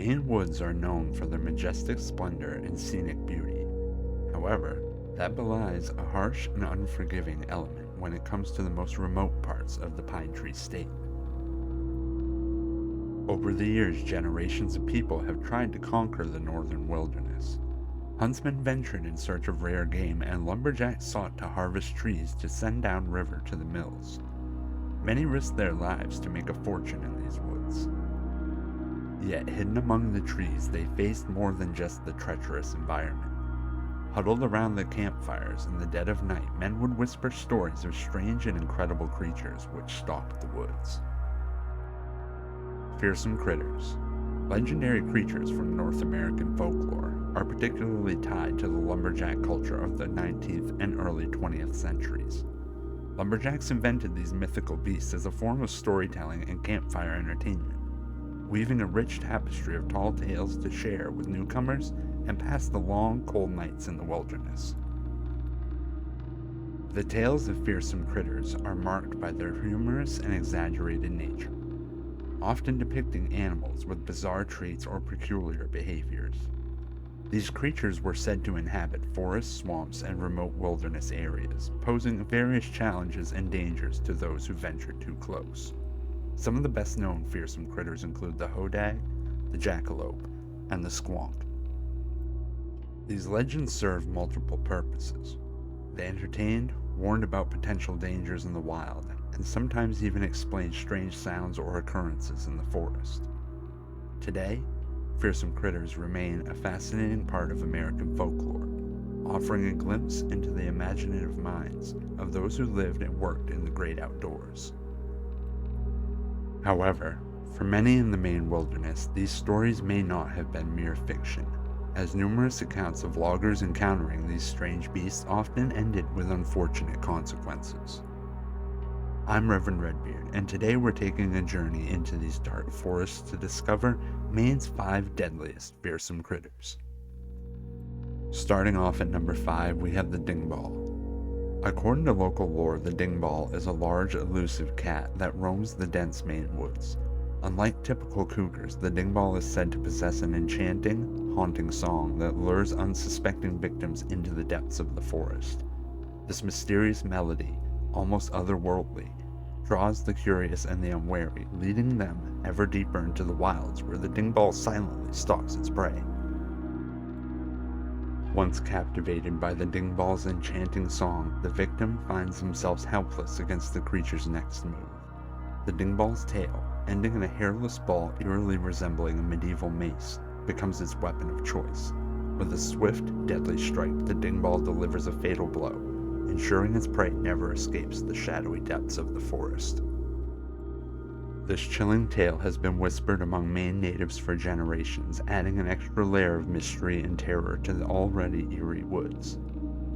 Maine woods are known for their majestic splendor and scenic beauty. However, that belies a harsh and unforgiving element when it comes to the most remote parts of the pine tree state. Over the years, generations of people have tried to conquer the northern wilderness. Huntsmen ventured in search of rare game, and lumberjacks sought to harvest trees to send downriver to the mills. Many risked their lives to make a fortune in these woods. Yet hidden among the trees, they faced more than just the treacherous environment. Huddled around the campfires in the dead of night, men would whisper stories of strange and incredible creatures which stalked the woods. Fearsome critters. Legendary creatures from North American folklore are particularly tied to the lumberjack culture of the 19th and early 20th centuries. Lumberjacks invented these mythical beasts as a form of storytelling and campfire entertainment, weaving a rich tapestry of tall tales to share with newcomers and pass the long, cold nights in the wilderness. The tales of fearsome critters are marked by their humorous and exaggerated nature, often depicting animals with bizarre traits or peculiar behaviors. These creatures were said to inhabit forests, swamps, and remote wilderness areas, posing various challenges and dangers to those who ventured too close. Some of the best-known fearsome critters include the hodag, the jackalope, and the squonk. These legends served multiple purposes. They entertained, warned about potential dangers in the wild, and sometimes even explained strange sounds or occurrences in the forest. Today, fearsome critters remain a fascinating part of American folklore, offering a glimpse into the imaginative minds of those who lived and worked in the great outdoors. However, for many in the Maine wilderness, these stories may not have been mere fiction, as numerous accounts of loggers encountering these strange beasts often ended with unfortunate consequences. I'm Reverend Redbeard, and today we're taking a journey into these dark forests to discover Maine's 5 deadliest fearsome critters. Starting off at number 5, we have the dingball. According to local lore, the dingball is a large, elusive cat that roams the dense Maine woods. Unlike typical cougars, the dingball is said to possess an enchanting, haunting song that lures unsuspecting victims into the depths of the forest. This mysterious melody, almost otherworldly, draws the curious and the unwary, leading them ever deeper into the wilds where the dingball silently stalks its prey. Once captivated by the dingball's enchanting song, the victim finds themselves helpless against the creature's next move. The dingball's tail, ending in a hairless ball eerily resembling a medieval mace, becomes its weapon of choice. With a swift, deadly strike, the dingball delivers a fatal blow, ensuring its prey never escapes the shadowy depths of the forest. This chilling tale has been whispered among Maine natives for generations, adding an extra layer of mystery and terror to the already eerie woods.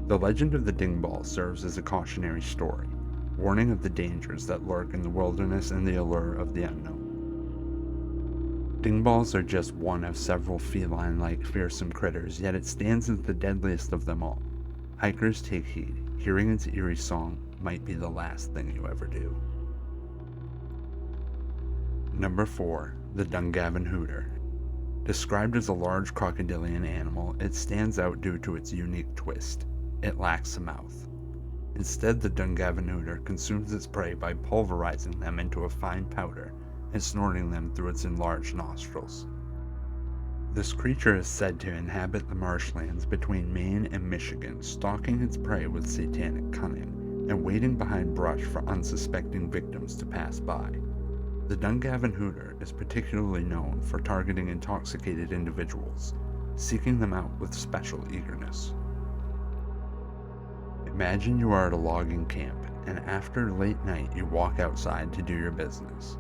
The legend of the dingball serves as a cautionary story, warning of the dangers that lurk in the wilderness and the allure of the unknown. Dingballs are just one of several feline-like fearsome critters, yet it stands as the deadliest of them all. Hikers take heed. Hearing its eerie song might be the last thing you ever do. Number 4. The Dungarvan Hooter. Described as a large crocodilian animal, it stands out due to its unique twist. It lacks a mouth. Instead, the Dungarvan Hooter consumes its prey by pulverizing them into a fine powder and snorting them through its enlarged nostrils. This creature is said to inhabit the marshlands between Maine and Michigan, stalking its prey with satanic cunning and waiting behind brush for unsuspecting victims to pass by. The Dungarvan Hooter is particularly known for targeting intoxicated individuals, seeking them out with special eagerness. Imagine you are at a logging camp, and after late night you walk outside to do your business.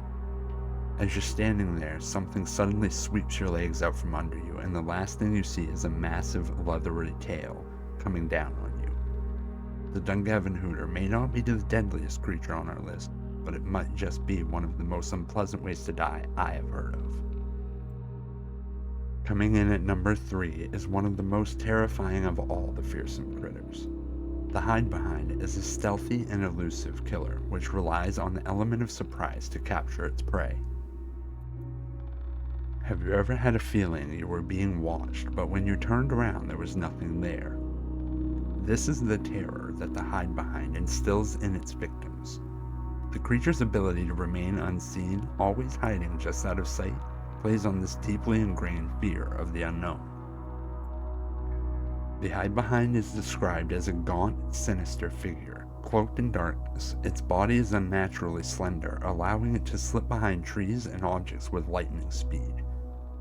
As you're standing there, something suddenly sweeps your legs out from under you, and the last thing you see is a massive leathery tail coming down on you. The Dungarvan Hooter may not be the deadliest creature on our list, but it might just be one of the most unpleasant ways to die I have heard of. Coming in at number 3 is one of the most terrifying of all the fearsome critters. The hide-behind is a stealthy and elusive killer which relies on the element of surprise to capture its prey. Have you ever had a feeling you were being watched, but when you turned around there was nothing there? This is the terror that the hide-behind instills in its victims. The creature's ability to remain unseen, always hiding just out of sight, plays on this deeply ingrained fear of the unknown. The hide-behind is described as a gaunt, sinister figure. Cloaked in darkness, its body is unnaturally slender, allowing it to slip behind trees and objects with lightning speed.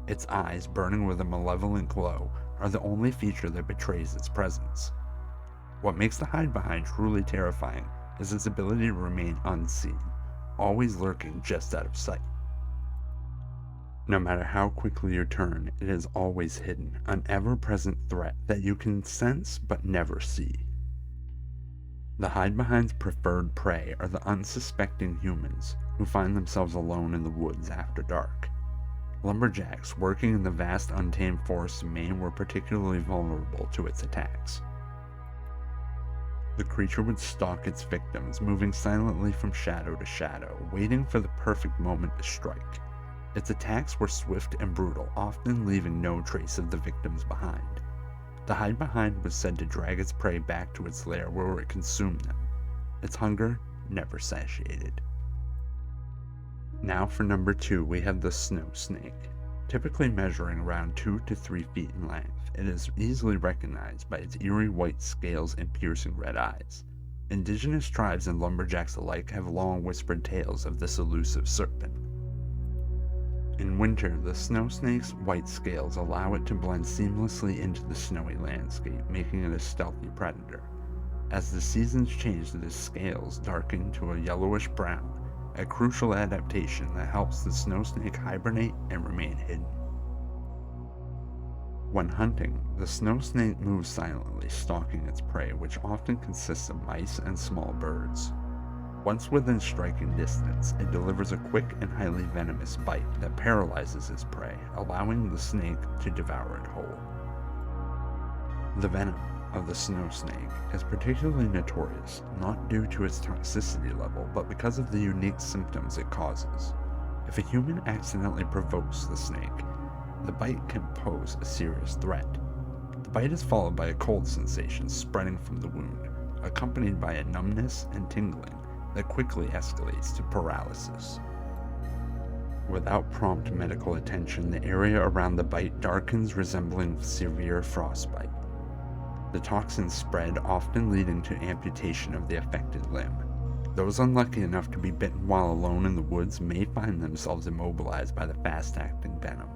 Its eyes, burning with a malevolent glow, are the only feature that betrays its presence. What makes the hide-behind truly terrifying is its ability to remain unseen, always lurking just out of sight. No matter how quickly you turn, it is always hidden, an ever-present threat that you can sense but never see. The hide-behind's preferred prey are the unsuspecting humans who find themselves alone in the woods after dark. Lumberjacks working in the vast untamed forests of Maine were particularly vulnerable to its attacks. The creature would stalk its victims, moving silently from shadow to shadow, waiting for the perfect moment to strike. Its attacks were swift and brutal, often leaving no trace of the victims behind. The hide-behind was said to drag its prey back to its lair where it consumed them. Its hunger never satiated. Now for number 2, we have the snow snake. Typically measuring around 2 to 3 feet in length, it is easily recognized by its eerie white scales and piercing red eyes. Indigenous tribes and lumberjacks alike have long whispered tales of this elusive serpent. In winter, the snow snake's white scales allow it to blend seamlessly into the snowy landscape, making it a stealthy predator. As the seasons change, the scales darken to a yellowish brown, a crucial adaptation that helps the snow snake hibernate and remain hidden. When hunting, the snow snake moves silently, stalking its prey, which often consists of mice and small birds. Once within striking distance, it delivers a quick and highly venomous bite that paralyzes its prey, allowing the snake to devour it whole. The venom of the snow snake is particularly notorious, not due to its toxicity level, but because of the unique symptoms it causes. If a human accidentally provokes the snake, the bite can pose a serious threat. The bite is followed by a cold sensation spreading from the wound, accompanied by a numbness and tingling that quickly escalates to paralysis. Without prompt medical attention, the area around the bite darkens, resembling severe frostbite. The toxins spread, often leading to amputation of the affected limb. Those unlucky enough to be bitten while alone in the woods may find themselves immobilized by the fast-acting venom,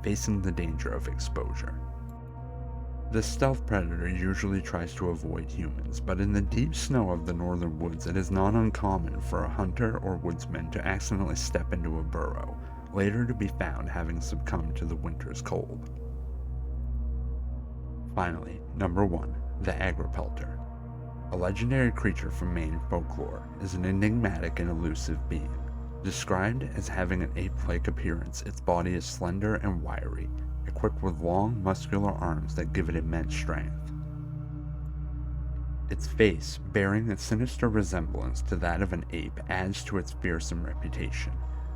facing the danger of exposure. The stealth predator usually tries to avoid humans, but in the deep snow of the northern woods it is not uncommon for a hunter or woodsman to accidentally step into a burrow, later to be found having succumbed to the winter's cold. Finally, number 1, the agripelter. A legendary creature from Maine folklore, is an enigmatic and elusive being. Described as having an ape-like appearance, its body is slender and wiry, equipped with long, muscular arms that give it immense strength. Its face, bearing a sinister resemblance to that of an ape, adds to its fearsome reputation.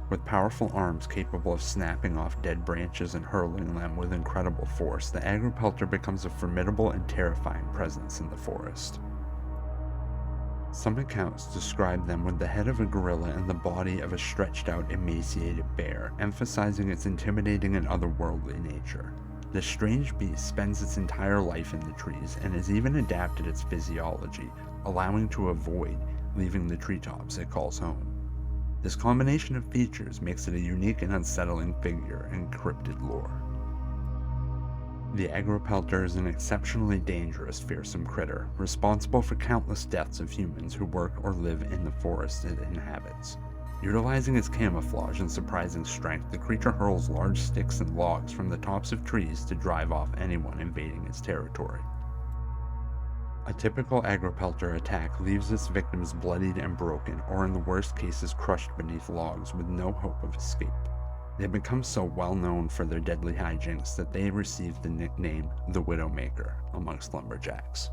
With powerful arms capable of snapping off dead branches and hurling them with incredible force, the agripelter becomes a formidable and terrifying presence in the forest. Some accounts describe them with the head of a gorilla and the body of a stretched-out, emaciated bear, emphasizing its intimidating and otherworldly nature. The strange beast spends its entire life in the trees and has even adapted its physiology, allowing to avoid leaving the treetops it calls home. This combination of features makes it a unique and unsettling figure in cryptid lore. The agripelter is an exceptionally dangerous, fearsome critter, responsible for countless deaths of humans who work or live in the forest it inhabits. Utilizing its camouflage and surprising strength, the creature hurls large sticks and logs from the tops of trees to drive off anyone invading its territory. A typical agripelter attack leaves its victims bloodied and broken, or in the worst cases crushed beneath logs with no hope of escape. They become so well known for their deadly hijinks that they received the nickname the Widowmaker amongst lumberjacks.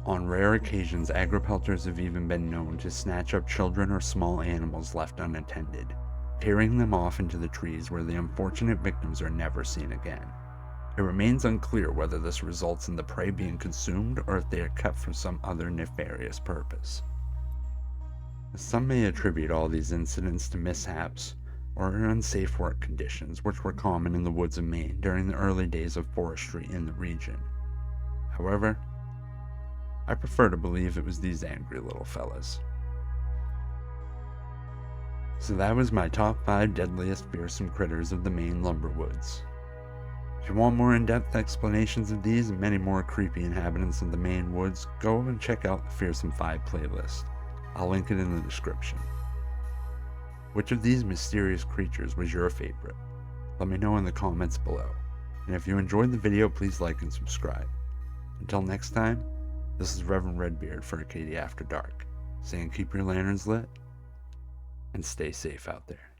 On rare occasions, agripelters have even been known to snatch up children or small animals left unattended. tearing them off into the trees where the unfortunate victims are never seen again. It remains unclear whether this results in the prey being consumed or if they are kept for some other nefarious purpose. Some may attribute all these incidents to mishaps or unsafe work conditions which were common in the woods of Maine during the early days of forestry in the region. However, I prefer to believe it was these angry little fellas. So that was my top 5 deadliest fearsome critters of the Maine lumber woods. If you want more in-depth explanations of these and many more creepy inhabitants of the Maine woods, go and check out the Fearsome 5 playlist. I'll link it in the description. Which of these mysterious creatures was your favorite? Let me know in the comments below. And if you enjoyed the video, please like and subscribe. Until next time, this is Reverend Redbeard for Acadia After Dark, saying keep your lanterns lit and stay safe out there.